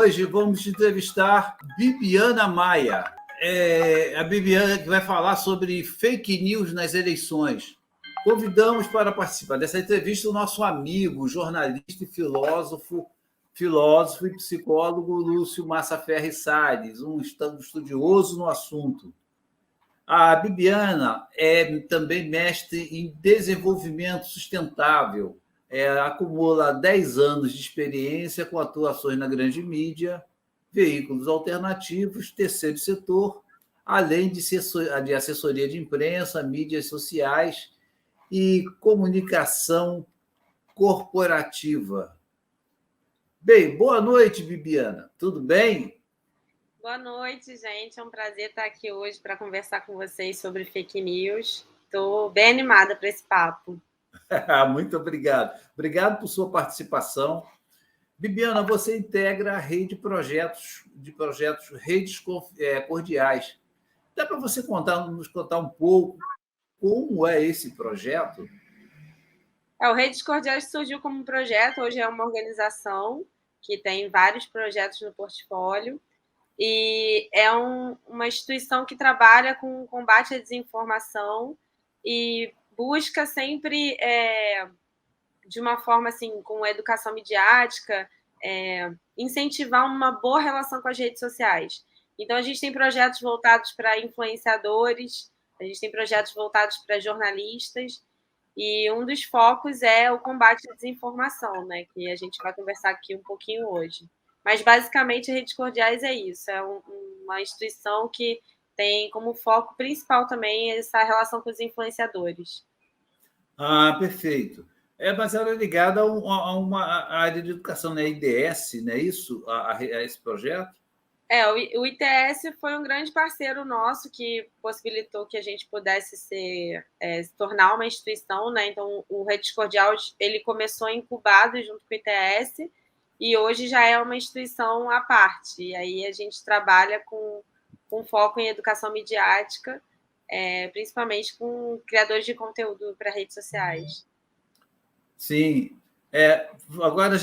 hoje vamos entrevistar Bibiana Maia. A Bibiana que vai falar sobre fake news nas eleições. Convidamos para participar dessa entrevista o nosso amigo, jornalista e filósofo e psicólogo Lúcio Massaferri Salles, um estudioso no assunto. A Bibiana é também mestre em desenvolvimento sustentável. Acumula 10 anos de experiência com atuações na grande mídia, veículos alternativos, terceiro setor, além de assessoria de imprensa, mídias sociais e comunicação corporativa. Bem, boa noite, Bibiana. Tudo bem? Boa noite, gente. É um prazer estar aqui hoje para conversar com vocês sobre fake news. Estou bem animada para esse papo. Muito obrigado. Obrigado por sua participação. Bibiana, você integra a rede de projetos Redes Cordiais. Dá para você nos contar um pouco como é esse projeto? O Redes Cordiais surgiu como um projeto, hoje é uma organização que tem vários projetos no portfólio e é uma instituição que trabalha com o combate à desinformação e busca sempre, de uma forma assim, com educação midiática, incentivar uma boa relação com as redes sociais. Então, a gente tem projetos voltados para influenciadores, a gente tem projetos voltados para jornalistas, e um dos focos é o combate à desinformação, né, que a gente vai conversar aqui um pouquinho hoje. Mas, basicamente, a Redes Cordiais é isso, é uma instituição que tem como foco principal também essa relação com os influenciadores. Perfeito. Mas ela é ligada a uma área de educação, né? IDS, não é isso? A esse projeto? O ITS foi um grande parceiro nosso que possibilitou que a gente pudesse se tornar uma instituição, né? Então, o Redes Cordial, ele começou incubado junto com o ITS e hoje já é uma instituição à parte. E aí a gente trabalha com foco em educação midiática, principalmente com criadores de conteúdo para redes sociais. Sim. Agora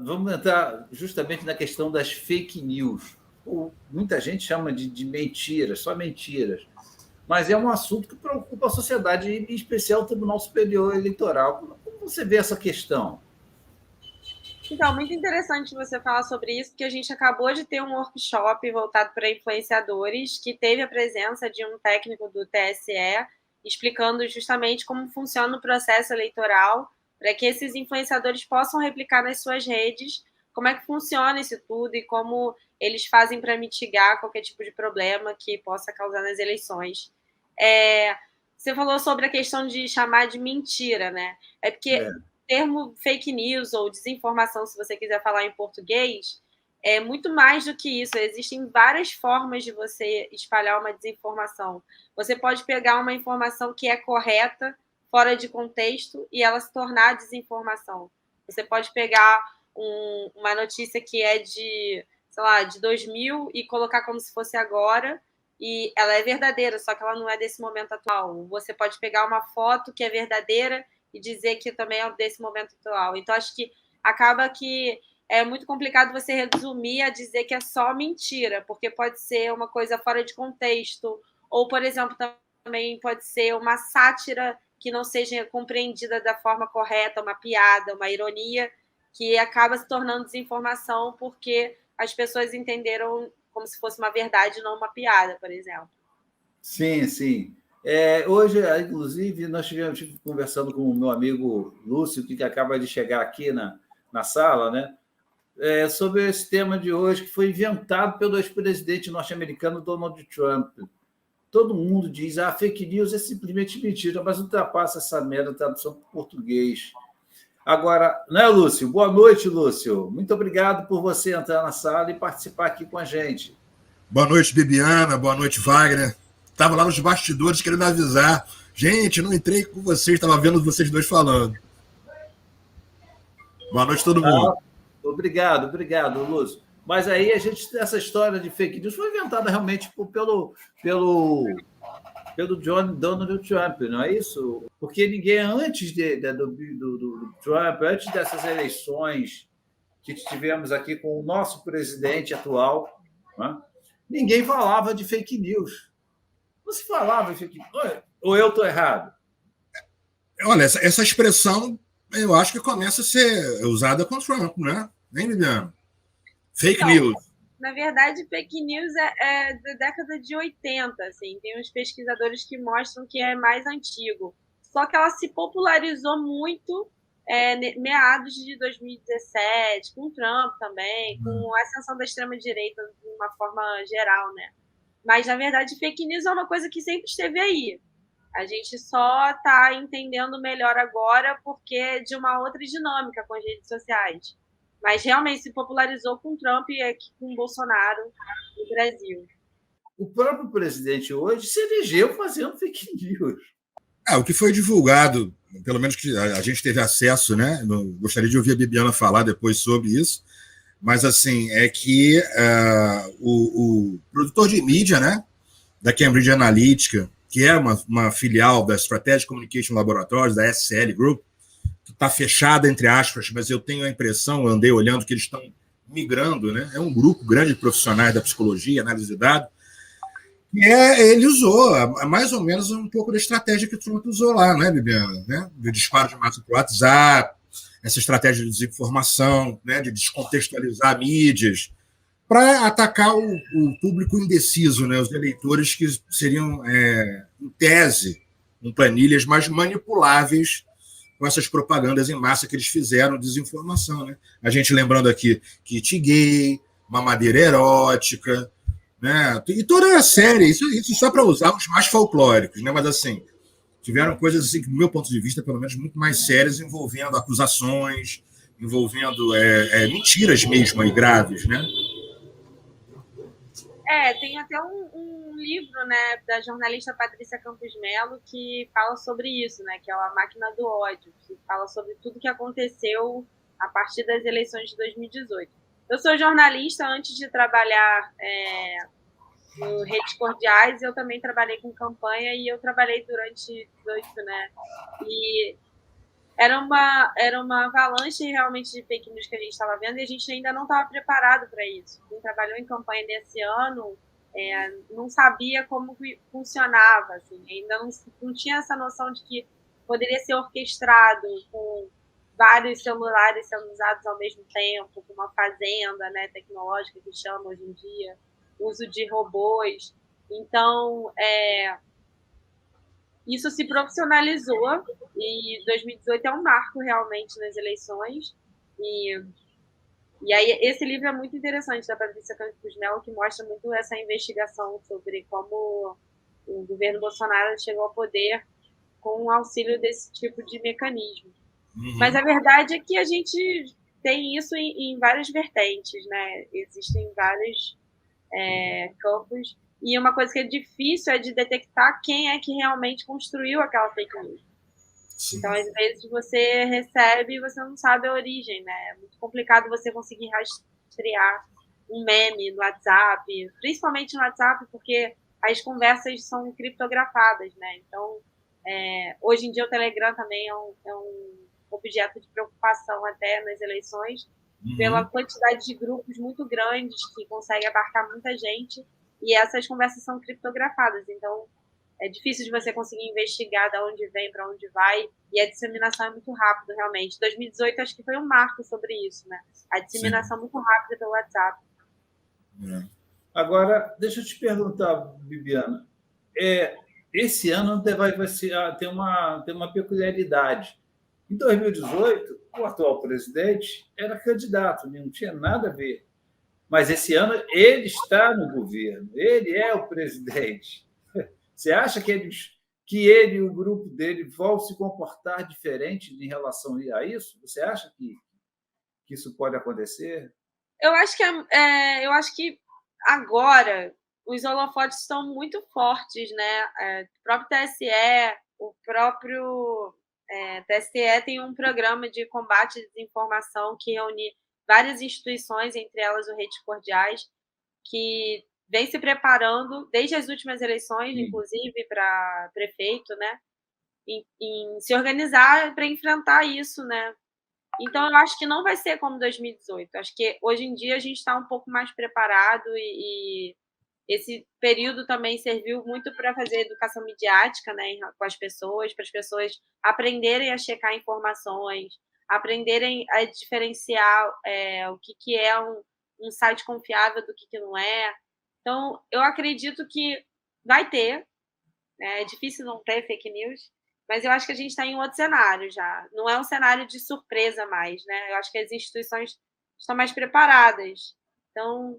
vamos entrar justamente na questão das fake news. Muita gente chama de mentiras, só mentiras. Mas é um assunto que preocupa a sociedade, em especial o Tribunal Superior Eleitoral. Como você vê essa questão? Então, muito interessante você falar sobre isso, porque a gente acabou de ter um workshop voltado para influenciadores, que teve a presença de um técnico do TSE, explicando justamente como funciona o processo eleitoral, para que esses influenciadores possam replicar nas suas redes como é que funciona isso tudo e como eles fazem para mitigar qualquer tipo de problema que possa causar nas eleições. Você falou sobre a questão de chamar de mentira, né? É porque termo fake news ou desinformação, se você quiser falar em português, é muito mais do que isso. Existem várias formas de você espalhar uma desinformação. Você pode pegar uma informação que é correta, fora de contexto, e ela se tornar desinformação. Você pode pegar uma notícia que é de 2000 e colocar como se fosse agora, e ela é verdadeira, só que ela não é desse momento atual. Você pode pegar uma foto que é verdadeira e dizer que também é desse momento atual. Então, acho que acaba que é muito complicado você resumir a dizer que é só mentira, porque pode ser uma coisa fora de contexto, ou, por exemplo, também pode ser uma sátira que não seja compreendida da forma correta, uma piada, uma ironia, que acaba se tornando desinformação porque as pessoas entenderam como se fosse uma verdade, não uma piada, por exemplo. Sim, sim. Hoje, inclusive, nós estivemos conversando com o meu amigo Lúcio, que acaba de chegar aqui na sala, né? Sobre esse tema de hoje, que foi inventado pelo ex-presidente norte-americano Donald Trump. Todo mundo diz fake news é simplesmente mentira, mas ultrapassa essa merda tradução para português. Agora, né, Lúcio? Boa noite, Lúcio. Muito obrigado por você entrar na sala e participar aqui com a gente. Boa noite, Bibiana. Boa noite, Wagner. Estava lá nos bastidores querendo avisar. Gente, não entrei com vocês, estava vendo vocês dois falando. Boa noite, todo mundo. Obrigado, Lúcio. Mas aí essa história de fake news foi inventada realmente pelo Donald Trump, não é isso? Porque ninguém, antes do Trump, antes dessas eleições que estivemos aqui com o nosso presidente atual, né? Ninguém falava de fake news. Não se falava de fake news. Ou eu estou errado? Olha, essa expressão eu acho que começa a ser usada com o Trump, né? Nem me engano. Fake news. Na verdade, fake news é da década de 80, assim. Tem uns pesquisadores que mostram que é mais antigo. Só que ela se popularizou muito meados de 2017, com o Trump também, com a ascensão da extrema-direita de uma forma geral, né? Mas, na verdade, fake news é uma coisa que sempre esteve aí. A gente só está entendendo melhor agora porque é de uma outra dinâmica com as redes sociais. Mas realmente se popularizou com o Trump e aqui com o Bolsonaro no Brasil. O próprio presidente hoje se elegeu fazendo fake news. O que foi divulgado, pelo menos que a gente teve acesso, né? Gostaria de ouvir a Bibiana falar depois sobre isso, mas assim, é que o produtor de mídia, né, da Cambridge Analytica, que é uma filial da Strategic Communication Laboratories, da SL Group, que está fechada, entre aspas, mas eu tenho a impressão, eu andei olhando que eles estão migrando, né? É um grupo grande de profissionais da psicologia, análise de dados, e ele usou mais ou menos um pouco da estratégia que o Trump usou lá, né, Bibiana? Né? De disparo de massa para o WhatsApp, essa estratégia de desinformação, né, de descontextualizar mídias, para atacar o público indeciso, né, os eleitores que seriam, em tese, em planilhas mais manipuláveis com essas propagandas em massa que eles fizeram, desinformação. Né? A gente lembrando aqui kit gay, mamadeira erótica, né? E toda a série, isso só para usar os mais folclóricos, né? Mas assim, tiveram coisas assim, que, do meu ponto de vista, pelo menos, muito mais sérias, envolvendo acusações, envolvendo mentiras mesmo aí, graves, né? Tem até um livro, né, da jornalista Patrícia Campos Melo que fala sobre isso, né, que é A Máquina do Ódio, que fala sobre tudo que aconteceu a partir das eleições de 2018. Eu sou jornalista antes de trabalhar no Redes Cordiais, eu também trabalhei com campanha e eu trabalhei durante 18, né, e era uma avalanche realmente de fake news que a gente estava vendo e a gente ainda não estava preparado para isso. Quem trabalhou em campanha desse ano não sabia como funcionava, assim, ainda não tinha essa noção de que poderia ser orquestrado com vários celulares sendo usados ao mesmo tempo, com uma fazenda, né, tecnológica que chama hoje em dia, uso de robôs. Então, isso se profissionalizou e 2018 é um marco realmente nas eleições. E aí esse livro é muito interessante, da Patrícia Campos Melo, que mostra muito essa investigação sobre como o governo Bolsonaro chegou ao poder com o auxílio desse tipo de mecanismo. Uhum. Mas a verdade é que a gente tem isso em várias vertentes, né? Existem vários campos. E uma coisa que é difícil é de detectar quem é que realmente construiu aquela fake news. Sim. Então, às vezes, você recebe e você não sabe a origem, né? É muito complicado você conseguir rastrear um meme no WhatsApp, principalmente no WhatsApp, porque as conversas são criptografadas, né? Então, hoje em dia o Telegram também é um objeto de preocupação até nas eleições, pela quantidade de grupos muito grandes que consegue abarcar muita gente, e essas conversas são criptografadas, então é difícil de você conseguir investigar de onde vem, para onde vai, e a disseminação é muito rápida, realmente. 2018 acho que foi um marco sobre isso, né? A disseminação muito rápida pelo WhatsApp. Agora, deixa eu te perguntar, Bibiana, esse ano tem uma peculiaridade. Em 2018, o atual presidente era candidato, não tinha nada a ver. Mas esse ano ele está no governo, ele é o presidente. Você acha que ele e o grupo dele vão se comportar diferente em relação a isso? Você acha que isso pode acontecer? Eu acho que agora os holofotes estão muito fortes, né? O próprio TSE, o próprio TSE tem um programa de combate à desinformação que reúne várias instituições, entre elas o Redes Cordiais, que vem se preparando desde as últimas eleições, inclusive para prefeito, né, em se organizar para enfrentar isso, né? Então, eu acho que não vai ser como 2018. Acho que hoje em dia a gente está um pouco mais preparado e esse período também serviu muito para fazer educação midiática, né, com as pessoas, para as pessoas aprenderem a checar informações, aprenderem a diferenciar o que é um site confiável do que não é. Então, eu acredito que vai ter, né, é difícil não ter fake news, mas eu acho que a gente está em outro cenário já. Não é um cenário de surpresa mais, né? Eu acho que as instituições estão mais preparadas. Então,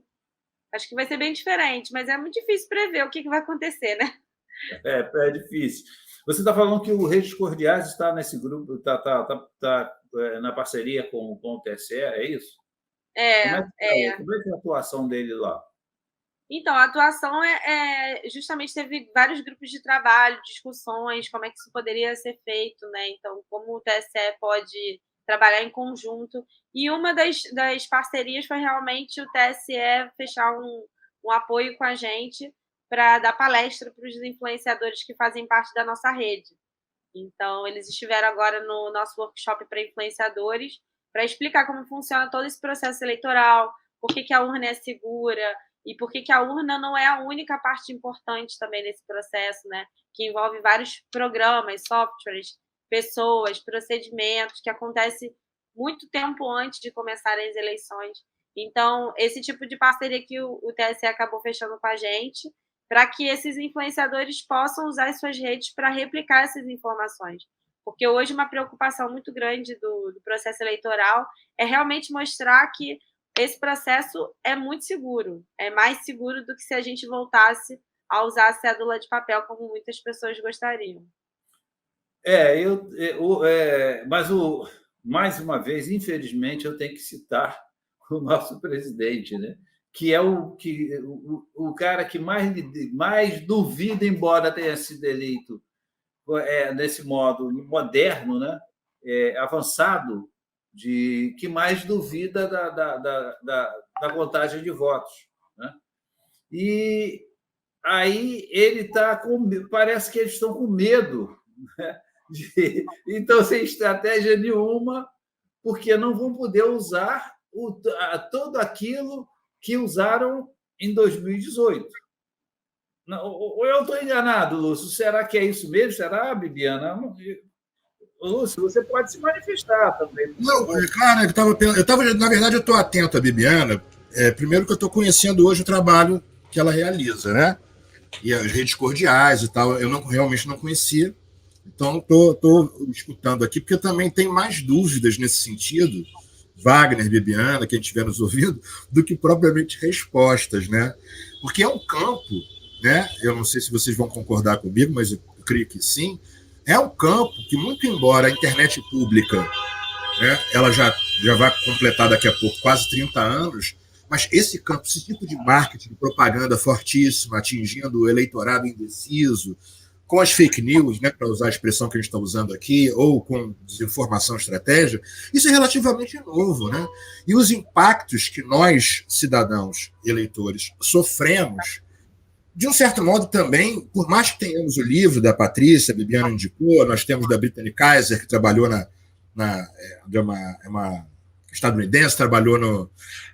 acho que vai ser bem diferente, mas é muito difícil prever o que vai acontecer, né? É difícil. Você está falando que o Redes Cordiais está nesse grupo, está na parceria com o TSE, é isso? É. Como é que é a atuação dele lá? Então, a atuação justamente teve vários grupos de trabalho, discussões, como é que isso poderia ser feito, né? Então, como o TSE pode trabalhar em conjunto. E uma das parcerias foi realmente o TSE fechar um apoio com a gente para dar palestra para os influenciadores que fazem parte da nossa rede. Então, eles estiveram agora no nosso workshop para influenciadores para explicar como funciona todo esse processo eleitoral, por que a urna é segura, e por que a urna não é a única parte importante também nesse processo, né? Que envolve vários programas, softwares, pessoas, procedimentos, que acontece muito tempo antes de começarem as eleições. Então, esse tipo de parceria que o TSE acabou fechando com a gente, para que esses influenciadores possam usar as suas redes para replicar essas informações. Porque hoje uma preocupação muito grande do processo eleitoral é realmente mostrar que esse processo é muito seguro, é mais seguro do que se a gente voltasse a usar a cédula de papel, como muitas pessoas gostariam. Mas mais uma vez, infelizmente, eu tenho que citar o nosso presidente, né? Que é o cara que mais duvida, embora tenha sido eleito nesse modo moderno, né? Avançado, que mais duvida da contagem de votos, né? E aí ele parece que eles estão com medo, né? Então, sem estratégia nenhuma, porque não vão poder usar tudo aquilo que usaram em 2018. Ou eu estou enganado, Lúcio? Será que é isso mesmo? Será, Bibiana? Lúcio, você pode se manifestar também. Não, cara, na verdade, eu estou atento à Bibiana. Primeiro que eu estou conhecendo hoje o trabalho que ela realiza, né? E as redes cordiais e tal, eu realmente não conhecia. Então, estou escutando aqui, porque eu também tenho mais dúvidas nesse sentido, Wagner, Bibiana, quem estiver nos ouvindo, do que propriamente respostas, né? Porque é um campo, né? Eu não sei se vocês vão concordar comigo, mas eu creio que sim. É um campo que, muito embora a internet pública, né, ela já vai completar daqui a pouco quase 30 anos, mas esse campo, esse tipo de marketing, propaganda fortíssima, atingindo o eleitorado indeciso, com as fake news, né, para usar a expressão que a gente está usando aqui, ou com desinformação estratégia, isso é relativamente novo, né? E os impactos que nós, cidadãos, eleitores, sofremos, de um certo modo também, por mais que tenhamos o livro da Patrícia, a Bibiana indicou, nós temos da Brittany Kaiser, que trabalhou uma estadunidense, trabalhou no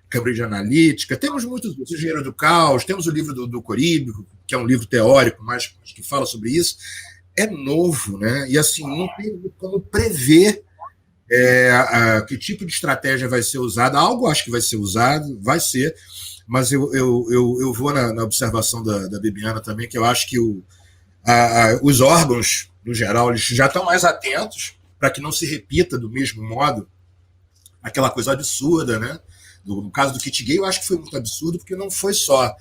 Cambridge Analytica, temos muitos, o Engenheiro do Caos, temos o livro do Coríbico, que é um livro teórico, mas que fala sobre isso. É novo, né? E assim, não tem como prever que tipo de estratégia vai ser usada. Algo acho que vai ser usado, vai ser, mas eu vou na observação da Bibiana também, que eu acho que os órgãos, no geral, eles já estão mais atentos para que não se repita do mesmo modo aquela coisa absurda, né? No caso do kit gay, eu acho que foi muito absurdo, porque não foi só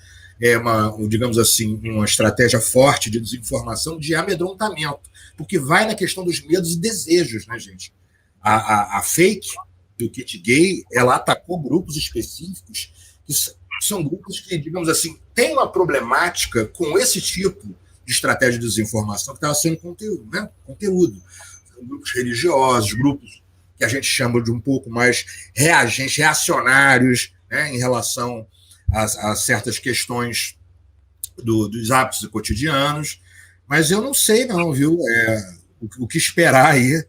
digamos assim, uma estratégia forte de desinformação, de amedrontamento, porque vai na questão dos medos e desejos, né, gente? A fake do kit gay, ela atacou grupos específicos que são grupos que, digamos assim, têm uma problemática com esse tipo de estratégia de desinformação que estava sendo conteúdo, né? Grupos religiosos, grupos que a gente chama de um pouco mais reacionários, né, em relação a certas questões dos hábitos cotidianos, mas eu não sei não, viu? O que esperar aí.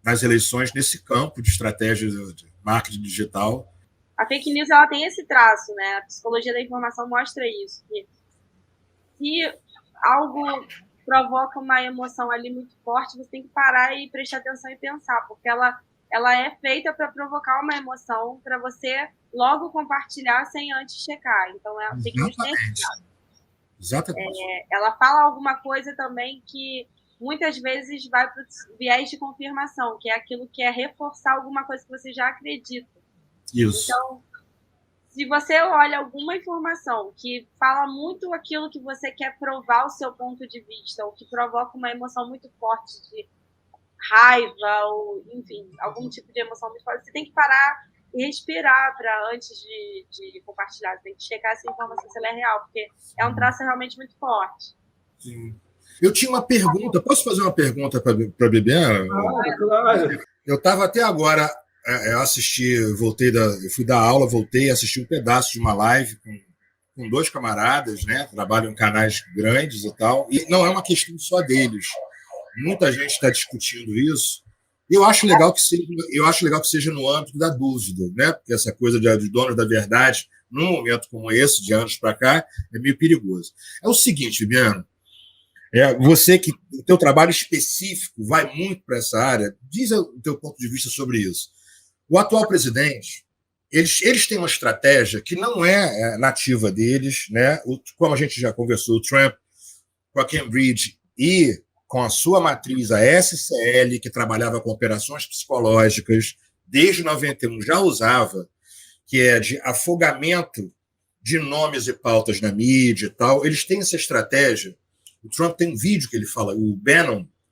nas eleições nesse campo de estratégia de marketing digital. A fake news ela tem esse traço, né? A psicologia da informação mostra isso, que se algo provoca uma emoção ali muito forte, você tem que parar e prestar atenção e pensar, porque ela é feita para provocar uma emoção, para você logo compartilhar sem antes checar. Então, a fake news tem esse traço. Exatamente. Ela fala alguma coisa também que muitas vezes vai para o viés de confirmação, que é aquilo que é reforçar alguma coisa que você já acredita. Isso. Então, se você olha alguma informação que fala muito aquilo que você quer provar o seu ponto de vista, ou que provoca uma emoção muito forte de raiva, ou, enfim, algum tipo de emoção muito forte, você tem que parar e respirar antes de compartilhar. Você tem que checar essa informação se ela é real, porque é um traço realmente muito forte. Sim. Eu tinha uma pergunta, posso fazer uma pergunta para a Bibiana? Claro. Eu estava até agora, eu fui dar aula, voltei, assisti um pedaço de uma live com dois camaradas, né? Trabalham em canais grandes e tal, e não é uma questão só deles. Muita gente está discutindo isso. E eu acho legal que seja no âmbito da dúvida, né? Porque essa coisa de dono da verdade, num momento como esse, de anos para cá, é meio perigoso. É o seguinte, Bibiana, você que o teu trabalho específico vai muito para essa área, diz o teu ponto de vista sobre isso. O atual presidente, eles têm uma estratégia que não é nativa deles, né? Como a gente já conversou, o Trump com a Cambridge e com a sua matriz, a SCL, que trabalhava com operações psicológicas, desde 91 já usava, que é de afogamento de nomes e pautas na mídia e tal. Eles têm essa estratégia. O Trump tem um vídeo que ele fala, o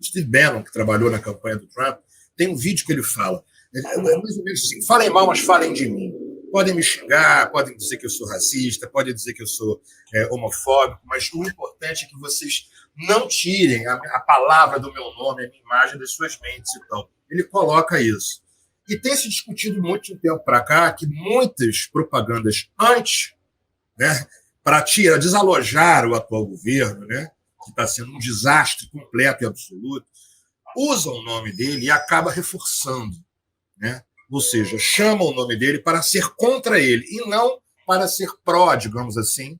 Steve Bannon, que trabalhou na campanha do Trump, tem um vídeo que ele fala, mais ou menos assim, falem mal, mas falem de mim. Podem me xingar, podem dizer que eu sou racista, podem dizer que eu sou homofóbico, mas o importante é que vocês não tirem a palavra do meu nome, a minha imagem das suas mentes e tal. Ele coloca isso. E tem se discutido muito de um tempo para cá que muitas propagandas antes, né, para desalojar o atual governo, né, que está sendo um desastre completo e absoluto, usam o nome dele e acaba reforçando, né? Ou seja, chama o nome dele para ser contra ele e não para ser pró, digamos assim,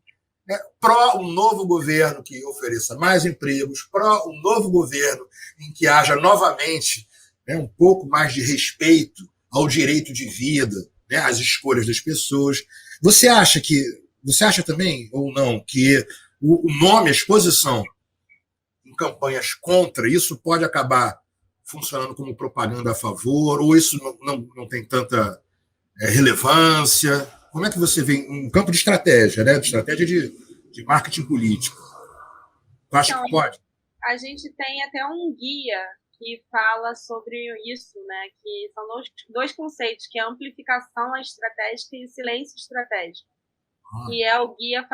pró um novo governo que ofereça mais empregos, pró um novo governo em que haja novamente, né, um pouco mais de respeito ao direito de vida, né, às escolhas das pessoas. Você acha também, ou não, que o nome, a exposição em campanhas contra, isso pode acabar funcionando como propaganda a favor, ou isso não tem tanta relevância? Como é que você vê um campo de estratégia, né? De estratégia de marketing político? Tu acha que pode? A gente tem até um guia que fala sobre isso, né? Que são dois conceitos, que é amplificação estratégica e silêncio estratégico. Que é o guia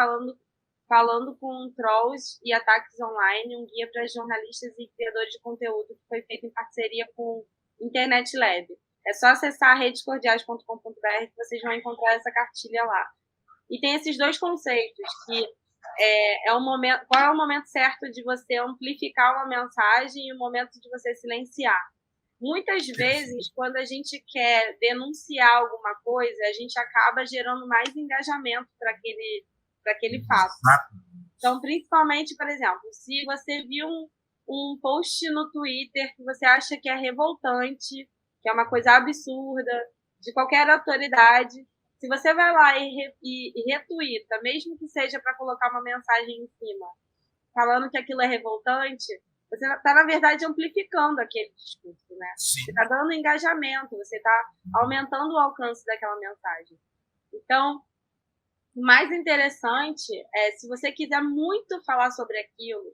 falando com trolls e ataques online, um guia para jornalistas e criadores de conteúdo que foi feito em parceria com Internet Lab. É só acessar redescordiais.com.br que vocês vão encontrar essa cartilha lá. E tem esses dois conceitos, que qual é o momento certo de você amplificar uma mensagem e o momento de você silenciar. Muitas vezes, quando a gente quer denunciar alguma coisa, a gente acaba gerando mais engajamento para aquele fato. Então, principalmente, por exemplo, se você viu um post no Twitter que você acha que é revoltante, que é uma coisa absurda, de qualquer autoridade, se você vai lá e retuita, mesmo que seja para colocar uma mensagem em cima, falando que aquilo é revoltante, você está, na verdade, amplificando aquele discurso, né? Sim. Você está dando engajamento, você está aumentando o alcance daquela mensagem. Então, o mais interessante é, se você quiser muito falar sobre aquilo,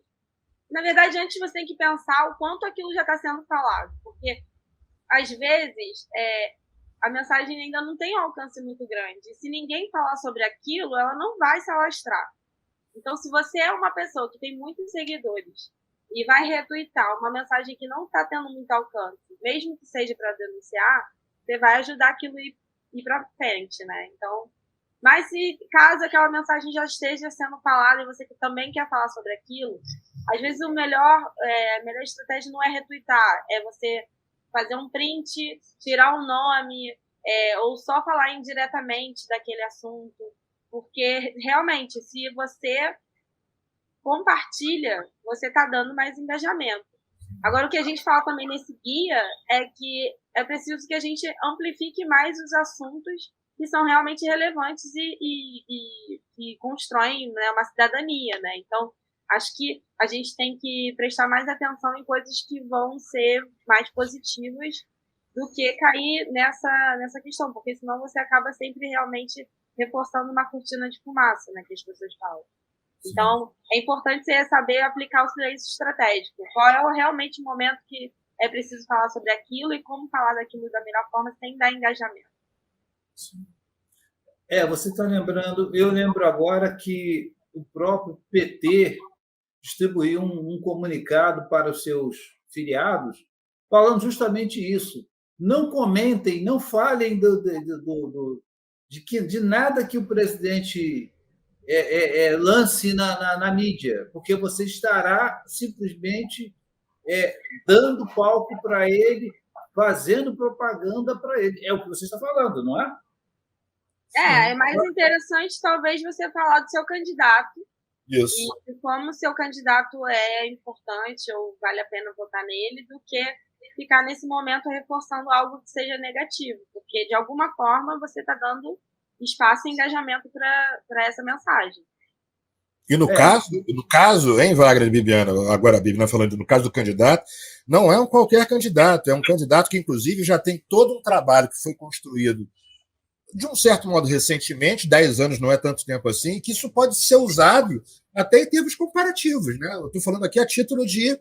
na verdade, antes você tem que pensar o quanto aquilo já está sendo falado, porque, às vezes, a mensagem ainda não tem um alcance muito grande. E se ninguém falar sobre aquilo, ela não vai se alastrar. Então, se você é uma pessoa que tem muitos seguidores e vai retweetar uma mensagem que não está tendo muito alcance, mesmo que seja para denunciar, você vai ajudar aquilo a ir para frente, né? Então, mas se caso aquela mensagem já esteja sendo falada e você também quer falar sobre aquilo, às vezes a melhor estratégia não é retweetar, é você fazer um print, tirar o nome, ou só falar indiretamente daquele assunto, porque realmente, se você compartilha, você está dando mais engajamento. Agora, o que a gente fala também nesse guia é que é preciso que a gente amplifique mais os assuntos que são realmente relevantes e constroem, né, uma cidadania, né? Então, acho que a gente tem que prestar mais atenção em coisas que vão ser mais positivas do que cair nessa questão, porque senão você acaba sempre realmente reforçando uma cortina de fumaça, né, que as pessoas falam. Então, é importante você saber aplicar o silêncio estratégico. Qual é realmente o momento que é preciso falar sobre aquilo e como falar daquilo da melhor forma sem dar engajamento. Sim. Você está lembrando, eu lembro agora que o próprio PT distribuiu um comunicado para os seus filiados falando justamente isso. Não comentem, não falem de nada que o presidente lance na mídia, porque você estará simplesmente dando palco para ele, fazendo propaganda para ele. É o que você está falando, não é? É mais interessante talvez você falar do seu candidato. Isso. E como o seu candidato é importante ou vale a pena votar nele, do que ficar nesse momento reforçando algo que seja negativo, porque de alguma forma você está dando espaço e engajamento para essa mensagem. E no caso, hein, Wagner e Bibiana, agora a Bibiana falando, no caso do candidato, não é um qualquer candidato, é um candidato que, inclusive, já tem todo um trabalho que foi construído, de um certo modo, recentemente, 10 anos não é tanto tempo assim, que isso pode ser usado até em termos comparativos, né? Eu estou falando aqui a título de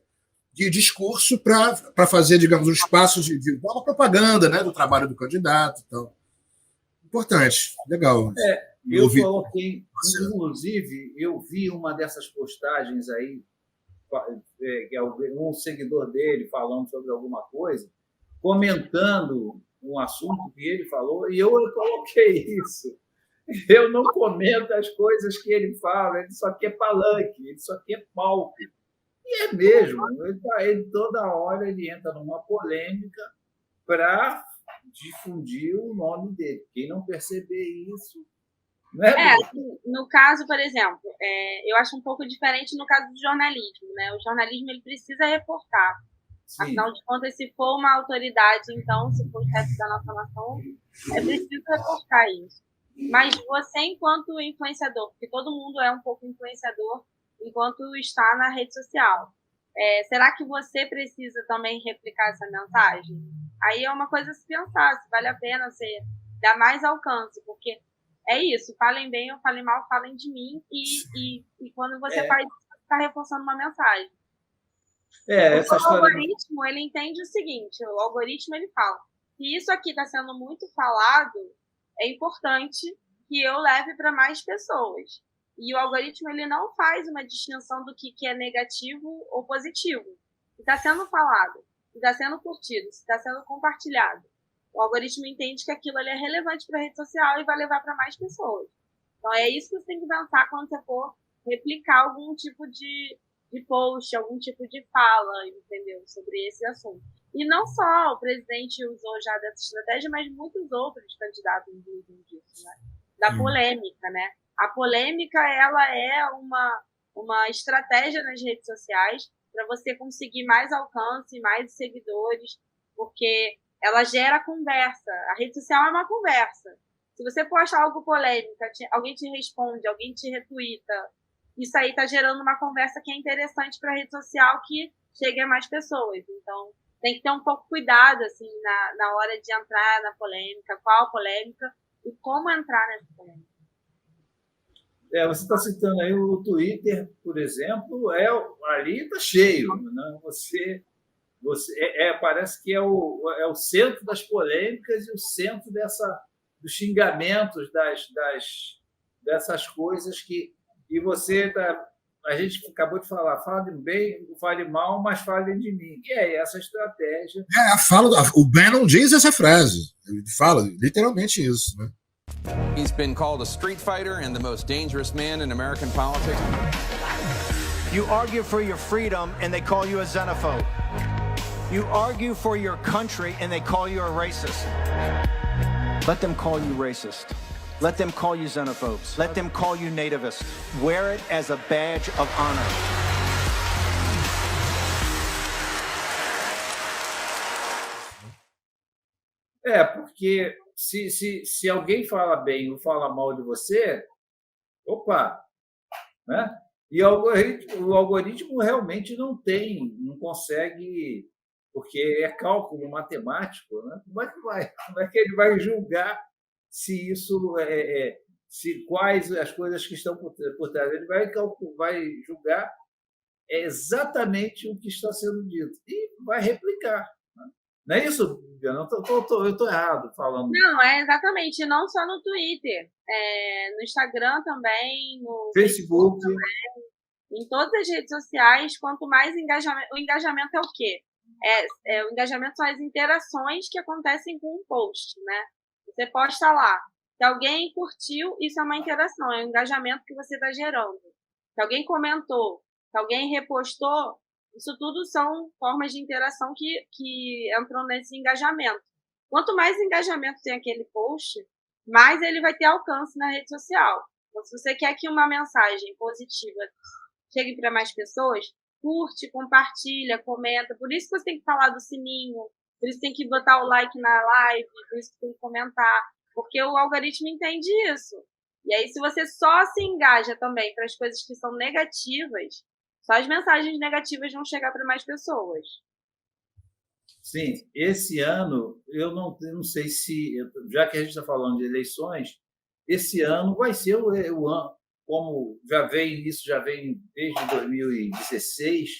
discurso para fazer, digamos, um espaço de uma propaganda, né, do trabalho do candidato. Então, importante, legal. Eu coloquei, inclusive, eu vi uma dessas postagens aí, um seguidor dele falando sobre alguma coisa, comentando um assunto que ele falou, e eu coloquei isso. Eu não comento as coisas que ele fala, ele só quer palanque, ele só quer palco. E é mesmo, ele toda hora ele entra numa polêmica para difundir o nome dele. Quem não perceber isso... No caso, por exemplo, eu acho um pouco diferente no caso do jornalismo, né? O jornalismo ele precisa reportar. Sim. Afinal de contas, se for uma autoridade, então, se for o chefe da nossa nação, é preciso reportar isso. Mas você, enquanto influenciador, porque todo mundo é um pouco influenciador enquanto está na rede social, será que você precisa também replicar essa mensagem? Aí é uma coisa a se pensar, se vale a pena você dar mais alcance, porque é isso, falem bem ou falem mal, falem de mim, e quando você faz isso, você está reforçando uma mensagem. O algoritmo, ele entende o seguinte, o algoritmo, ele fala, se isso aqui está sendo muito falado, é importante que eu leve para mais pessoas. E o algoritmo, ele não faz uma distinção do que é negativo ou positivo. Se está sendo falado, se está sendo curtido, se está sendo compartilhado, o algoritmo entende que aquilo ali é relevante para a rede social e vai levar para mais pessoas. Então, é isso que você tem que pensar quando você for replicar algum tipo de post, algum tipo de fala, entendeu? Sobre esse assunto. E não só o presidente usou já dessa estratégia, mas muitos outros candidatos usam disso, né? Da polêmica, né? A polêmica, ela é uma estratégia nas redes sociais para você conseguir mais alcance, mais seguidores, porque ela gera conversa. A rede social é uma conversa. Se você posta algo polêmico, alguém te responde, alguém te retuita, isso aí está gerando uma conversa que é interessante para a rede social que chegue a mais pessoas. Então, tem que ter um pouco cuidado assim, na hora de entrar na polêmica, qual polêmica e como entrar nessa polêmica. Você está citando aí o Twitter, por exemplo, ali está cheio. Né? Você parece que é o centro das polêmicas e o centro dos xingamentos, dessas coisas que... E você a gente acabou de falar, fale bem, fale mal, mas fale de mim. E é essa estratégia. O Bannon diz essa frase. Ele fala literalmente isso, né? He's been called a street fighter and the most dangerous man in American politics. You argue for your freedom and they call you a xenophobe. You argue for your country and they call you a racist. Let them call you racist. Let them call you xenophobes. Let them call you nativist. Wear it as a badge of honor. Porque se alguém fala bem ou fala mal de você, opa, né? E o algoritmo realmente não consegue, porque é cálculo matemático, né? Como é que ele vai julgar se isso se quais as coisas que estão por trás? Ele vai julgar exatamente o que está sendo dito e vai replicar. Não é isso, Bibiana? Eu estou errado falando. Não, exatamente. Não só no Twitter. No Instagram também, no Facebook também, em todas as redes sociais. Quanto mais engajamento... O engajamento é o quê? O engajamento são as interações que acontecem com um post, né? Você posta lá. Se alguém curtiu, isso é uma interação. É um engajamento que você está gerando. Se alguém comentou, se alguém repostou, isso tudo são formas de interação que entram nesse engajamento. Quanto mais engajamento tem aquele post, mais ele vai ter alcance na rede social. Então, se você quer que uma mensagem positiva chegue para mais pessoas, curte, compartilha, comenta. Por isso que você tem que falar do sininho, por isso que tem que botar o like na live, por isso que tem que comentar, porque o algoritmo entende isso. E aí, se você só se engaja também para as coisas que são negativas, só as mensagens negativas vão chegar para mais pessoas. Sim, esse ano, eu não sei se, já que a gente está falando de eleições, esse ano vai ser o ano, como isso já vem desde 2016,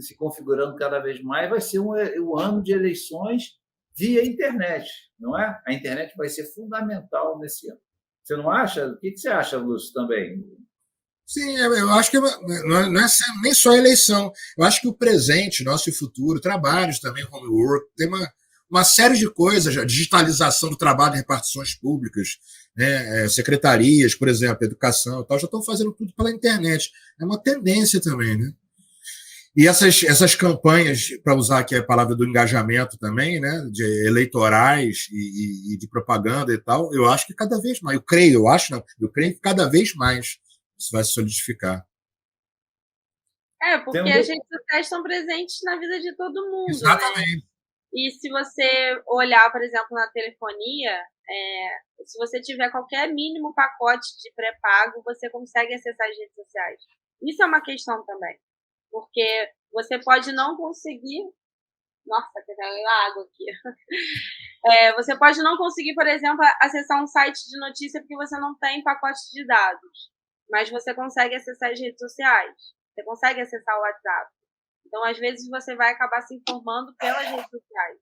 se configurando cada vez mais, vai ser o ano de eleições via internet, não é? A internet vai ser fundamental nesse ano. Você não acha? O que você acha, Lúcio, também? Sim, eu acho que não é nem só a eleição. Eu acho que o presente, nosso futuro, trabalhos também, homework, tem uma série de coisas, a digitalização do trabalho em repartições públicas, né, secretarias, por exemplo, educação e tal, já estão fazendo tudo pela internet. É uma tendência também, né? E essas campanhas, para usar aqui a palavra do engajamento também, né, de eleitorais e de propaganda e tal, eu acho que cada vez mais, eu creio que cada vez mais isso vai se solidificar. Porque as redes sociais estão presentes na vida de todo mundo. Exatamente. Né? E se você olhar, por exemplo, na telefonia, se você tiver qualquer mínimo pacote de pré-pago, você consegue acessar as redes sociais. Isso é uma questão também. Porque você pode não conseguir... Nossa, tem água aqui. Você pode não conseguir, por exemplo, acessar um site de notícia porque você não tem pacote de dados. Mas você consegue acessar as redes sociais. Você consegue acessar o WhatsApp. Então, às vezes, você vai acabar se informando pelas redes sociais.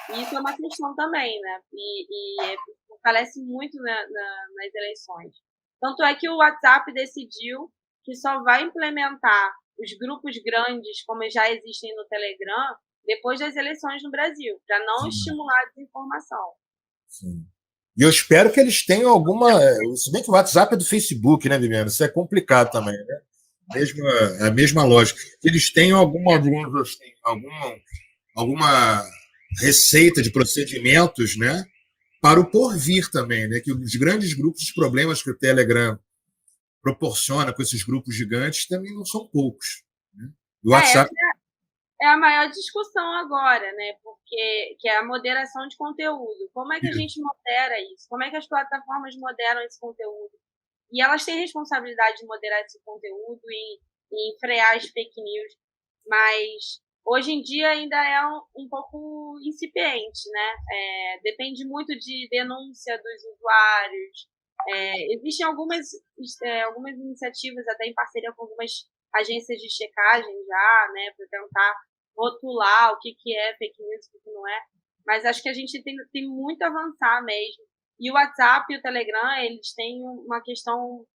E isso é uma questão também, né? E fortalece muito nas eleições. Tanto é que o WhatsApp decidiu que só vai implementar os grupos grandes, como já existem no Telegram, depois das eleições no Brasil, para não estimular a desinformação. Sim. E eu espero que eles tenham alguma... Se bem que o WhatsApp é do Facebook, né, Viviana? Isso é complicado também, né? A mesma lógica. Que eles tenham alguma receita de procedimentos, né, para o porvir também, né? Que os grandes grupos, os problemas que o Telegram proporciona com esses grupos gigantes também não são poucos. Né? O WhatsApp... É a maior discussão agora, né? Porque que é a moderação de conteúdo. Como é que a gente modera isso? Como é que as plataformas moderam esse conteúdo? E elas têm responsabilidade de moderar esse conteúdo e frear as fake news. Mas hoje em dia ainda é um pouco incipiente, né? Depende muito de denúncia dos usuários. Existem algumas iniciativas, até em parceria com algumas agências de checagem já, né, para tentar rotular o que é fake news e o que não é. Mas acho que a gente tem muito a avançar mesmo. E o WhatsApp e o Telegram, eles têm uma questão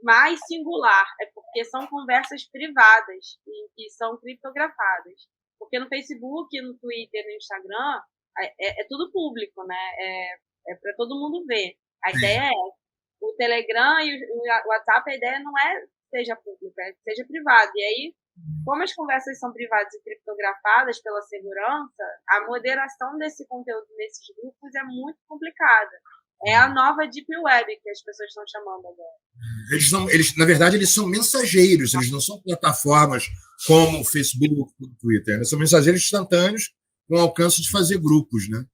mais singular, porque são conversas privadas e são criptografadas. Porque no Facebook, no Twitter, no Instagram, é tudo público, né? É para todo mundo ver. A ideia o Telegram e o WhatsApp, a ideia não é seja público, seja privado. E aí como as conversas são privadas e criptografadas pela segurança, a moderação desse conteúdo nesses grupos é muito complicada. É a nova Deep Web que as pessoas estão chamando agora. Na verdade, eles são mensageiros, eles não são plataformas como o Facebook, o Twitter. Eles são mensageiros instantâneos com o alcance de fazer grupos, né?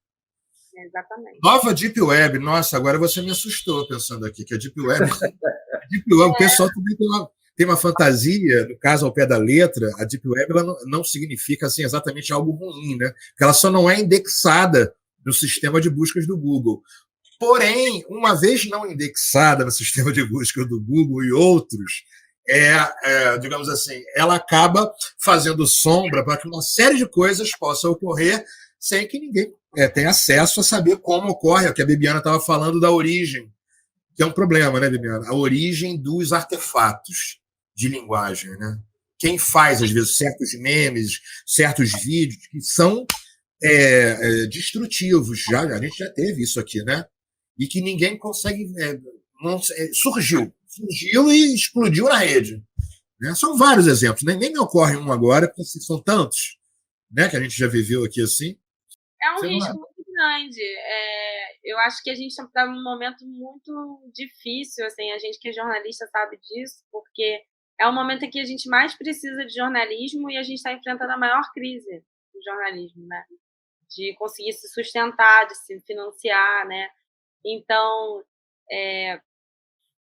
Exatamente. Nova Deep Web. Nossa, agora você me assustou pensando aqui, que a Deep Web... o pessoal também tem uma fantasia, no caso, ao pé da letra, a Deep Web ela não significa assim, exatamente algo ruim, né? Porque ela só não é indexada no sistema de buscas do Google. Porém, uma vez não indexada no sistema de busca do Google e outros, digamos assim, ela acaba fazendo sombra para que uma série de coisas possa ocorrer sem que ninguém tenha acesso a saber como ocorre, o que a Bibiana estava falando da origem, que é um problema, né, Bibiana? A origem dos artefatos de linguagem, né? Quem faz, às vezes, certos memes, certos vídeos que são destrutivos, a gente já teve isso aqui, né? E que ninguém consegue... surgiu e explodiu na rede. Né? São vários exemplos, nem me ocorre um agora, porque são tantos, né, que a gente já viveu aqui assim. É um risco muito grande. Eu acho que a gente está num momento muito difícil, assim, a gente que é jornalista sabe disso, porque é o momento em que a gente mais precisa de jornalismo e a gente está enfrentando a maior crise do jornalismo, né? De conseguir se sustentar, de se financiar, né? Então,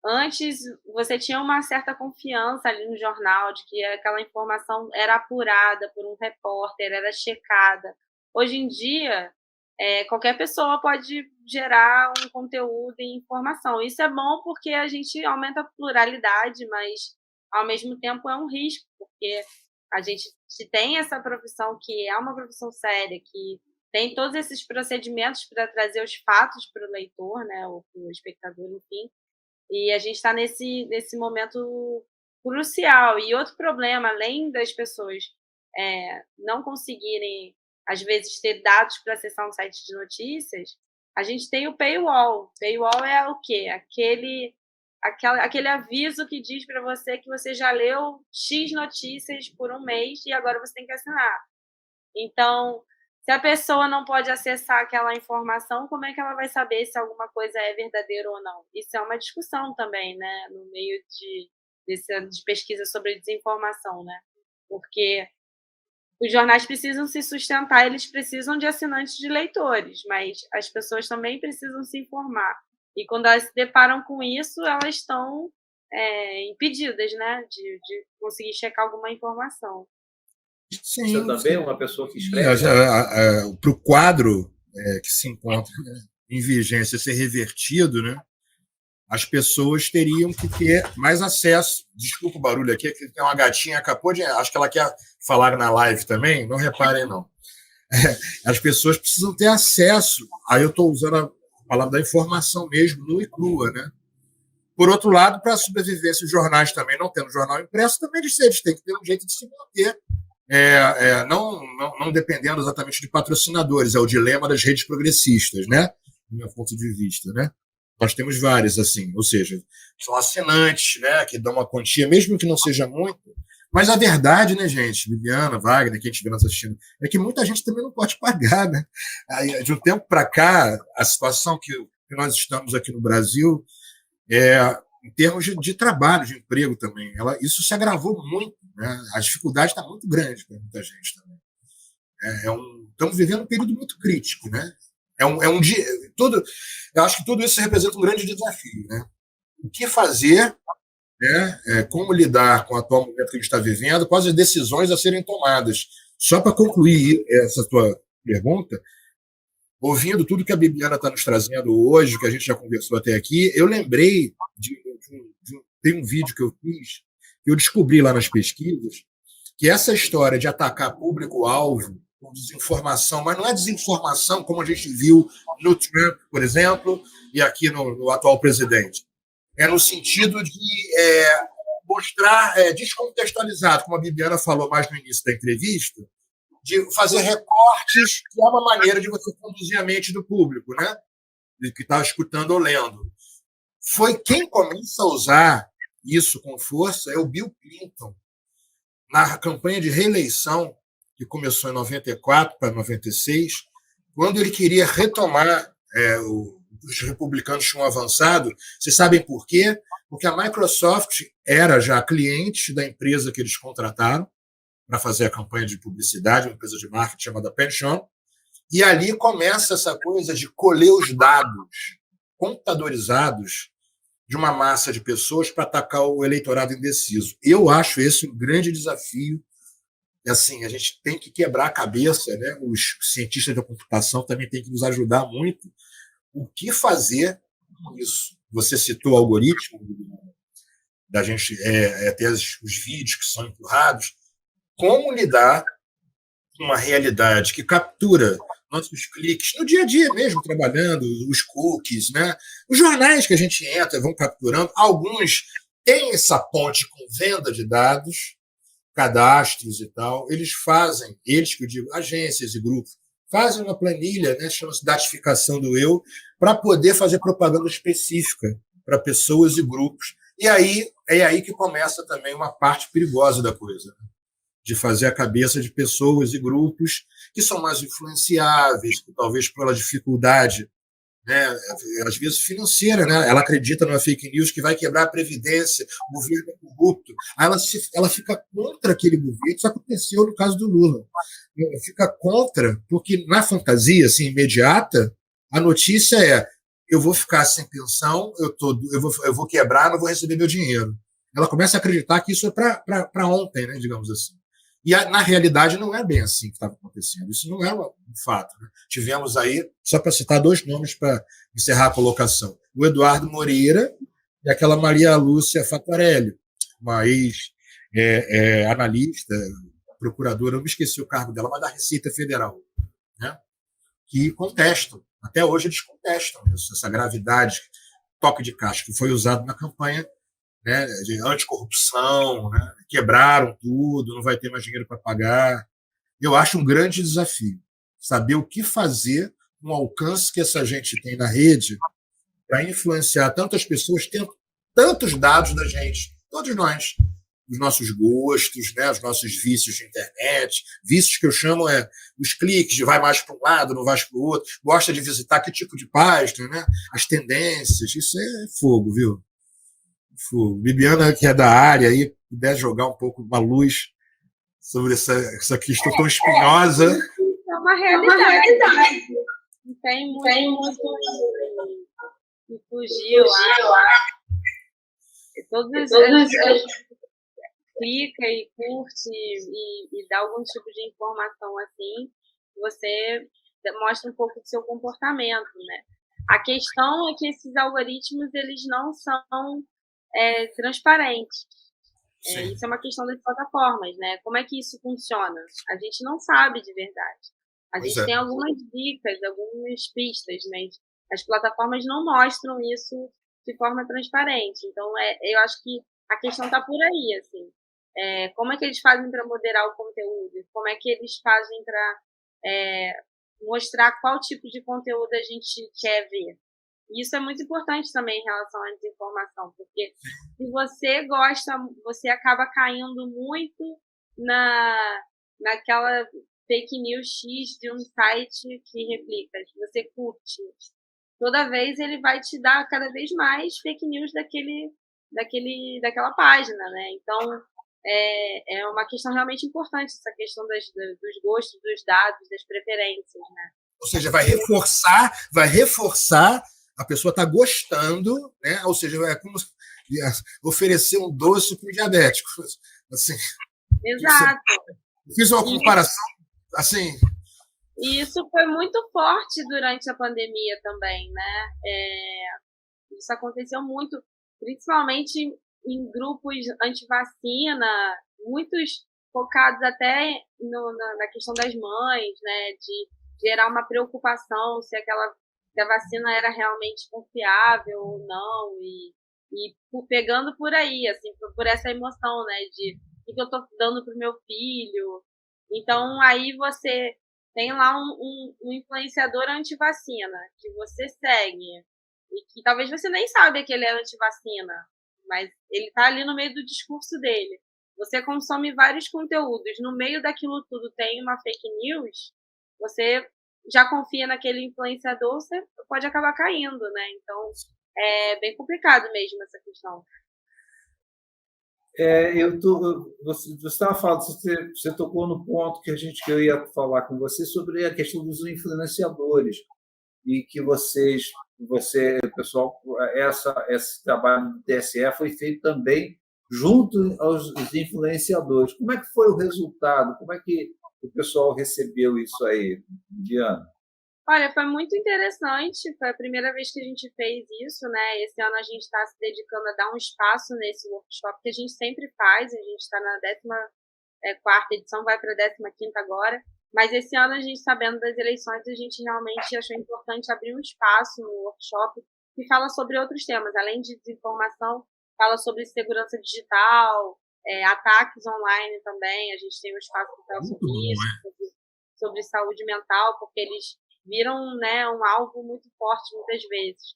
antes você tinha uma certa confiança ali no jornal de que aquela informação era apurada por um repórter, era checada. Hoje em dia, qualquer pessoa pode gerar um conteúdo e informação. Isso é bom porque a gente aumenta a pluralidade, mas, ao mesmo tempo, é um risco, porque a gente tem essa profissão que é uma profissão séria, que tem todos esses procedimentos para trazer os fatos para o leitor, né, ou para o espectador, enfim, e a gente está nesse momento crucial. E outro problema, além das pessoas não conseguirem, às vezes, ter dados para acessar um site de notícias, a gente tem o paywall. Paywall é o quê? Aquele aviso que diz para você que você já leu X notícias por um mês e agora você tem que assinar. Então, se a pessoa não pode acessar aquela informação, como é que ela vai saber se alguma coisa é verdadeira ou não? Isso é uma discussão também, né, no meio de pesquisa sobre desinformação, né? Porque os jornais precisam se sustentar, eles precisam de assinantes de leitores, mas as pessoas também precisam se informar. E quando elas se deparam com isso, elas estão impedidas, né, de conseguir checar alguma informação. Sim, você também é uma pessoa que escreve? Para o quadro que se encontra em vigência ser revertido, né, as pessoas teriam que ter mais acesso. Desculpa o barulho aqui, que tem uma gatinha, acabou de... Acho que ela quer falar na live também, não reparem, não. As pessoas precisam ter acesso. Aí eu estou usando a palavra da informação mesmo, nua e crua, né? Por outro lado, para a sobrevivência dos jornais também, não tendo jornal impresso, também eles têm que ter um jeito de se manter. Não dependendo exatamente de patrocinadores, é o dilema das redes progressistas, né? Do meu ponto de vista, né? Nós temos vários, assim, ou seja, são assinantes, né, que dão uma quantia, mesmo que não seja muito, mas a verdade, né, gente, Bibiana, Wagner, quem estiver nos assistindo, é que muita gente também não pode pagar, né? Aí, de um tempo para cá, a situação que nós estamos aqui no Brasil, em termos de trabalho, de emprego também, isso se agravou muito, né? A dificuldade está muito grande para muita gente também. Estamos vivendo um período muito crítico, né? Eu acho que tudo isso representa um grande desafio, né? O que fazer, né? Como lidar com o atual momento que a gente está vivendo, quais as decisões a serem tomadas. Só para concluir essa tua pergunta, ouvindo tudo que a Bibiana está nos trazendo hoje, que a gente já conversou até aqui, eu lembrei tem um vídeo que eu fiz, que eu descobri lá nas pesquisas, que essa história de atacar público-alvo com desinformação, mas não é desinformação como a gente viu no Trump, por exemplo, e aqui no atual presidente. É no sentido de mostrar descontextualizado, como a Bibiana falou mais no início da entrevista, de fazer recortes, que é uma maneira de você conduzir a mente do público, né? Que está escutando ou lendo. Foi quem começa a usar isso com força é o Bill Clinton. na campanha de reeleição, que começou em 94 para 96, quando ele queria retomar, os republicanos tinham avançado. Vocês sabem por quê? Porque a Microsoft era já cliente da empresa que eles contrataram para fazer a campanha de publicidade, uma empresa de marketing chamada Pension, e ali começa essa coisa de colher os dados computadorizados de uma massa de pessoas para atacar o eleitorado indeciso. Eu acho esse um grande desafio. Assim, a gente tem que quebrar a cabeça, né? Os cientistas da computação também têm que nos ajudar muito. O que fazer com isso? Você citou o algoritmo, da gente ter os vídeos que são empurrados. Como lidar com uma realidade que captura nossos cliques no dia a dia mesmo, trabalhando, os cookies, né? Os jornais que a gente entra vão capturando. Alguns têm essa ponte com venda de dados, cadastros e tal. Eles que eu digo, agências e grupos, fazem uma planilha, né, chama-se datificação do eu, para poder fazer propaganda específica para pessoas e grupos. E aí é aí que começa também uma parte perigosa da coisa, né? De fazer a cabeça de pessoas e grupos que são mais influenciáveis, que talvez pela dificuldade, né, às vezes financeira, né? Ela acredita numa fake news que vai quebrar a Previdência, o governo é corrupto. Aí ela fica contra aquele governo. Isso aconteceu no caso do Lula. Ela fica contra, porque na fantasia assim, imediata, a notícia é: eu vou ficar sem pensão, eu vou quebrar, não vou receber meu dinheiro. Ela começa a acreditar que isso é para ontem, né, digamos assim. E, na realidade, não é bem assim que estava acontecendo. Isso não é um fato, né? Tivemos aí, só para citar 2 nomes para encerrar a colocação, o Eduardo Moreira e aquela Maria Lúcia Fatorelli, uma ex-analista, procuradora, eu me esqueci o cargo dela, mas da Receita Federal, né? Que contestam. Até hoje eles contestam isso, essa gravidade, toque de caixa que foi usado na campanha, né, de anticorrupção, né, quebraram tudo, não vai ter mais dinheiro para pagar. Eu acho um grande desafio saber o que fazer com o alcance que essa gente tem na rede para influenciar tantas pessoas, tendo tantos dados da gente, todos nós, os nossos gostos, né, os nossos vícios de internet, vícios que eu chamo os cliques, de vai mais para um lado, não vai para o outro, gosta de visitar que tipo de página, né, as tendências, isso é fogo, viu? Bibiana, que é da área, aí, puder jogar um pouco uma luz sobre essa questão tão espinhosa. É uma realidade. Não tem muito que fugir lá. Todos clica e curte e dá algum tipo de informação assim, você mostra um pouco do seu comportamento, né? A questão é que esses algoritmos, eles não são transparentes. Isso é uma questão das plataformas, né? Como é que isso funciona? A gente não sabe de verdade. A gente tem algumas dicas, algumas pistas, mas as plataformas não mostram isso de forma transparente. Então, eu acho que a questão está por aí, assim. Como é que eles fazem para moderar o conteúdo? Como é que eles fazem para mostrar qual tipo de conteúdo a gente quer ver? E isso é muito importante também em relação à desinformação, porque se você gosta, você acaba caindo muito naquela fake news X de um site que replica, que você curte. Toda vez ele vai te dar cada vez mais fake news daquela página, né? Então, é uma questão realmente importante, essa questão dos gostos, dos dados, das preferências, né? Ou seja, vai reforçar a pessoa está gostando, né? Ou seja, é como oferecer um doce para o diabético. Assim, exato. Fiz uma comparação assim. E isso foi muito forte durante a pandemia também, né? Isso aconteceu muito, principalmente em grupos anti-vacina, muitos focados até na questão das mães, né? De gerar uma preocupação se a vacina era realmente confiável ou não, e pegando por aí, assim, por essa emoção, né, de o que eu estou dando para o meu filho. Então, aí você tem lá um influenciador anti-vacina, que você segue, e que talvez você nem saiba que ele é anti-vacina, mas ele está ali no meio do discurso dele. você consome vários conteúdos. No meio daquilo tudo tem uma fake news, você já confia naquele influenciador, você pode acabar caindo, né? Então, é bem complicado mesmo essa questão. Você estava falando, você tocou no ponto que eu ia falar com você sobre a questão dos influenciadores e que pessoal, esse trabalho do TSE foi feito também junto aos influenciadores. Como é que foi o resultado? Como é que o pessoal recebeu isso aí, Diana? Olha, foi muito interessante, foi a primeira vez que a gente fez isso, né? Esse ano a gente está se dedicando a dar um espaço nesse workshop que a gente sempre faz, a gente está na 14ª edição, vai para a 15ª agora, mas esse ano a gente, sabendo das eleições, a gente realmente achou importante abrir um espaço no workshop que fala sobre outros temas, além de desinformação, fala sobre segurança digital, ataques online também, a gente tem um espaço que fala sobre isso, sobre saúde mental, porque eles viram, né, um alvo muito forte muitas vezes.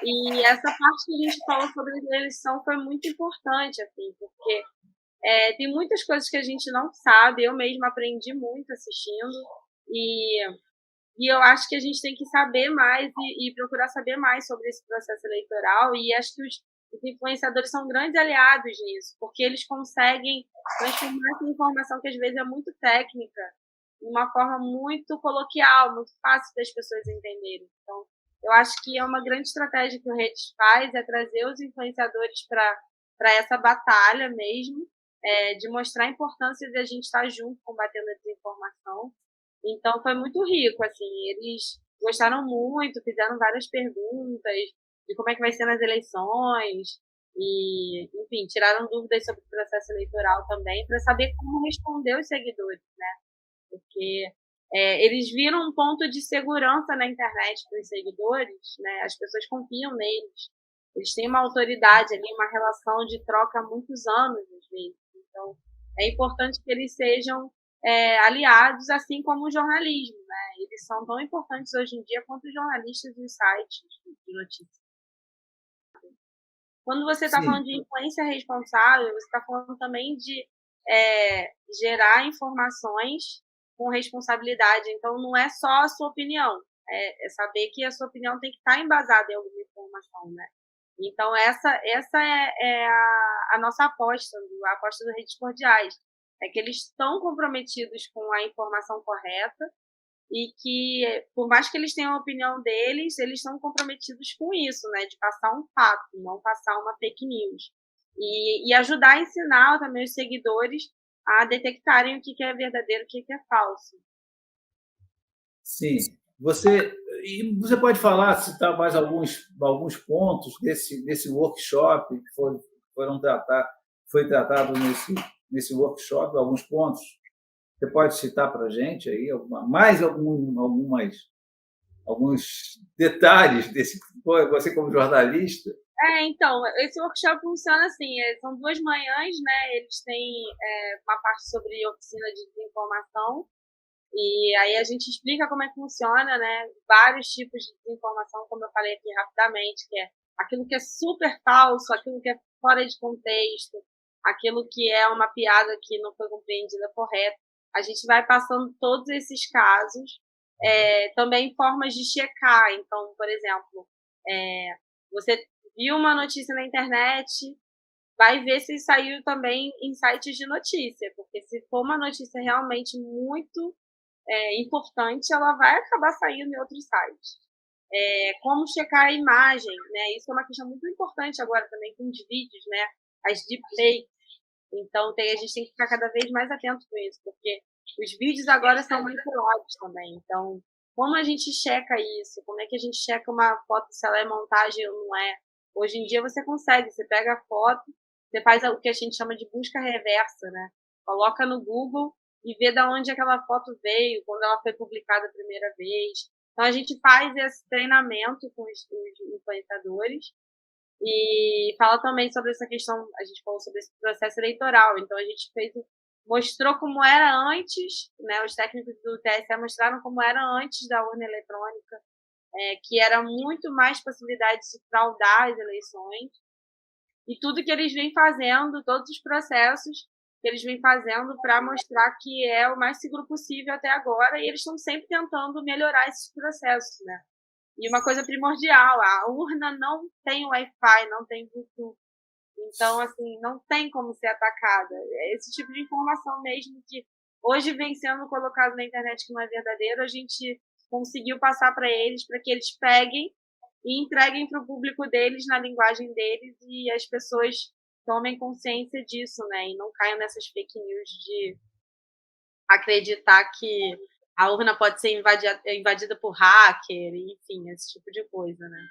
E essa parte que a gente falou sobre a eleição foi muito importante, assim, porque tem muitas coisas que a gente não sabe, eu mesma aprendi muito assistindo, e eu acho que a gente tem que saber mais e procurar saber mais sobre esse processo eleitoral, e acho que os influenciadores são grandes aliados nisso, porque eles conseguem transformar essa informação que às vezes é muito técnica de uma forma muito coloquial, muito fácil das pessoas entenderem. Então, eu acho que é uma grande estratégia que o Redes faz, é trazer os influenciadores para essa batalha mesmo, de mostrar a importância de a gente estar junto combatendo a desinformação. Então, foi muito rico, assim, eles gostaram muito, fizeram várias perguntas de como é que vai ser nas eleições, e, enfim, tiraram dúvidas sobre o processo eleitoral também, para saber como responder os seguidores, né? Porque eles viram um ponto de segurança na internet para os seguidores, né? As pessoas confiam neles, eles têm uma autoridade ali, uma relação de troca há muitos anos, às vezes. Então, é importante que eles sejam aliados, assim como o jornalismo, né? Eles são tão importantes hoje em dia quanto os jornalistas dos sites de notícias. Quando você está falando de influência responsável, você está falando também de gerar informações com responsabilidade. Então, não é só a sua opinião, é saber que a sua opinião tem que estar embasada em alguma informação, né? Então, essa é a nossa aposta, a aposta do Redes Cordiais. É que eles estão comprometidos com a informação correta e que, por mais que eles tenham a opinião deles, eles estão comprometidos com isso, né? De passar um fato, não passar uma fake news. E ajudar a ensinar também os seguidores a detectarem o que é verdadeiro e o que é falso. Sim. Você pode citar mais alguns pontos desse workshop que foi tratado nesse workshop, alguns pontos? Você pode citar para a gente aí alguns detalhes desse, você como jornalista? Então, esse workshop funciona assim, são 2 manhãs, né? Eles têm uma parte sobre oficina de desinformação, e aí a gente explica como é que funciona, né? Vários tipos de desinformação, como eu falei aqui rapidamente, que é aquilo que é super falso, aquilo que é fora de contexto, aquilo que é uma piada que não foi compreendida correta. A gente vai passando todos esses casos, também formas de checar. Então, por exemplo, você viu uma notícia na internet, vai ver se saiu também em sites de notícia, porque se for uma notícia realmente muito importante, ela vai acabar saindo em outros sites. Como checar a imagem, né? Isso é uma questão muito importante agora também com os vídeos, né? As deepfakes. Então, a gente tem que ficar cada vez mais atento com isso, porque os vídeos agora são manipulados também. Então, como a gente checa isso? Como é que a gente checa uma foto se ela é montagem ou não é? Hoje em dia você consegue, você pega a foto, você faz o que a gente chama de busca reversa, né? Coloca no Google e vê de onde aquela foto veio, quando ela foi publicada a primeira vez. Então, a gente faz esse treinamento com os influenciadores e fala também sobre essa questão, a gente falou sobre esse processo eleitoral. Então, a gente mostrou como era antes, né? Os técnicos do TSE mostraram como era antes da urna eletrônica, que era muito mais possibilidade de fraudar as eleições. E tudo que eles vêm fazendo, todos os processos, que eles vêm fazendo para mostrar que é o mais seguro possível até agora, e eles estão sempre tentando melhorar esses processos, né? E uma coisa primordial, a urna não tem Wi-Fi, não tem Bluetooth. Então, assim, não tem como ser atacada. É esse tipo de informação mesmo que hoje vem sendo colocado na internet que não é verdadeiro, a gente conseguiu passar para eles, para que eles peguem e entreguem para o público deles, na linguagem deles, e as pessoas tomem consciência disso, né? E não caiam nessas fake news de acreditar que a urna pode ser invadida por hacker, enfim, esse tipo de coisa, né?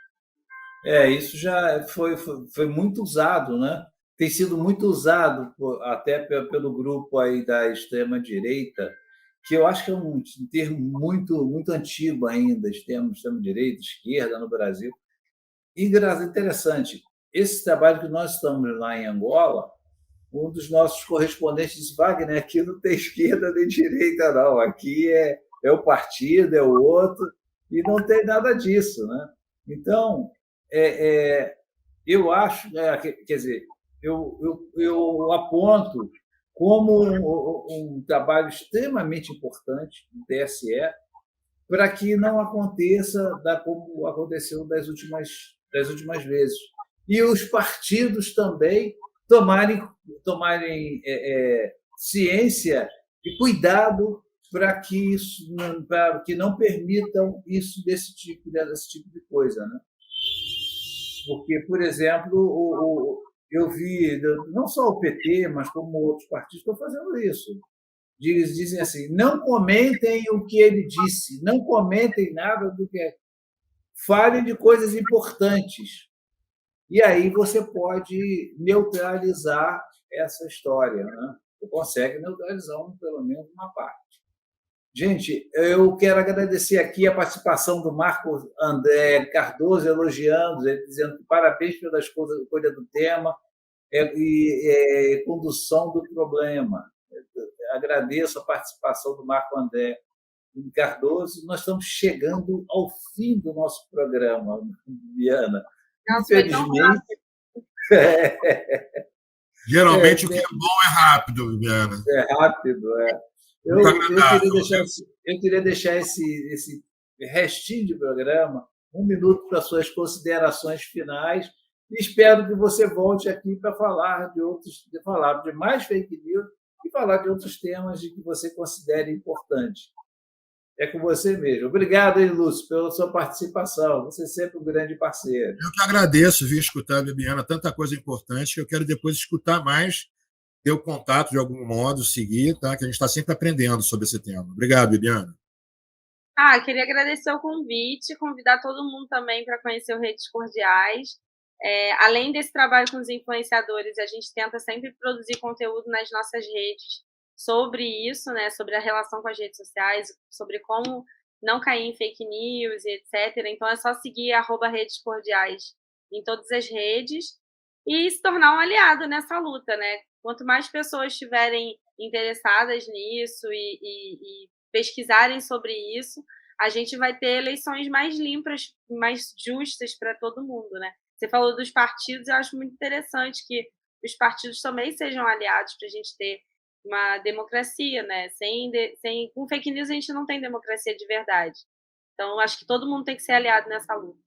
Isso já foi muito usado, né? Tem sido muito usado até pelo grupo aí da extrema-direita, que eu acho que é um termo muito antigo ainda, extrema-direita, esquerda no Brasil. E interessante, esse trabalho que nós estamos lá em Angola, um dos nossos correspondentes disse: Wagner, aqui não tem esquerda nem direita, não. Aqui é o partido, é o outro, e não tem nada disso, né? Então, eu acho, quer dizer, eu aponto como um trabalho extremamente importante do TSE para que não aconteça como aconteceu das últimas vezes. E os partidos também tomarem ciência e cuidado para que não permitam desse tipo de coisa, né? Porque, por exemplo, eu vi não só o PT, mas como outros partidos estão fazendo isso. Dizem assim: não comentem o que ele disse, não comentem nada do que falem de coisas importantes. E aí você pode neutralizar essa história, né? Você consegue neutralizar pelo menos uma parte. Gente, eu quero agradecer aqui a participação do Marcos André Cardoso, elogiando, dizendo parabéns pela escolha do tema e condução do problema. Agradeço a participação do Marco André Cardoso. Nós estamos chegando ao fim do nosso programa, Bibiana. Infelizmente. Geralmente o que é bom é rápido, Bibiana. É rápido, Eu queria deixar esse restinho de programa, 1 minuto para suas considerações finais, e espero que você volte aqui para falar de mais fake news e falar de outros temas de que você considere importante. É com você mesmo. Obrigado, hein, Lúcio, pela sua participação. Você é sempre um grande parceiro. Eu que agradeço vir escutar a Bibiana, tanta coisa importante que eu quero depois escutar mais, ter o contato de algum modo, seguir, tá? Que a gente está sempre aprendendo sobre esse tema. Obrigado, Bibiana. Queria agradecer o convite, convidar todo mundo também para conhecer o Redes Cordiais. Além desse trabalho com os influenciadores, a gente tenta sempre produzir conteúdo nas nossas redes sobre isso, né? Sobre a relação com as redes sociais, sobre como não cair em fake news e etc. Então é só seguir @Redes Cordiais em todas as redes e se tornar um aliado nessa luta, né? Quanto mais pessoas estiverem interessadas nisso e pesquisarem sobre isso, a gente vai ter eleições mais limpas, mais justas para todo mundo, né? Você falou dos partidos, eu acho muito interessante que os partidos também sejam aliados para a gente ter uma democracia, né? Com fake news a gente não tem democracia de verdade. Então, acho que todo mundo tem que ser aliado nessa luta.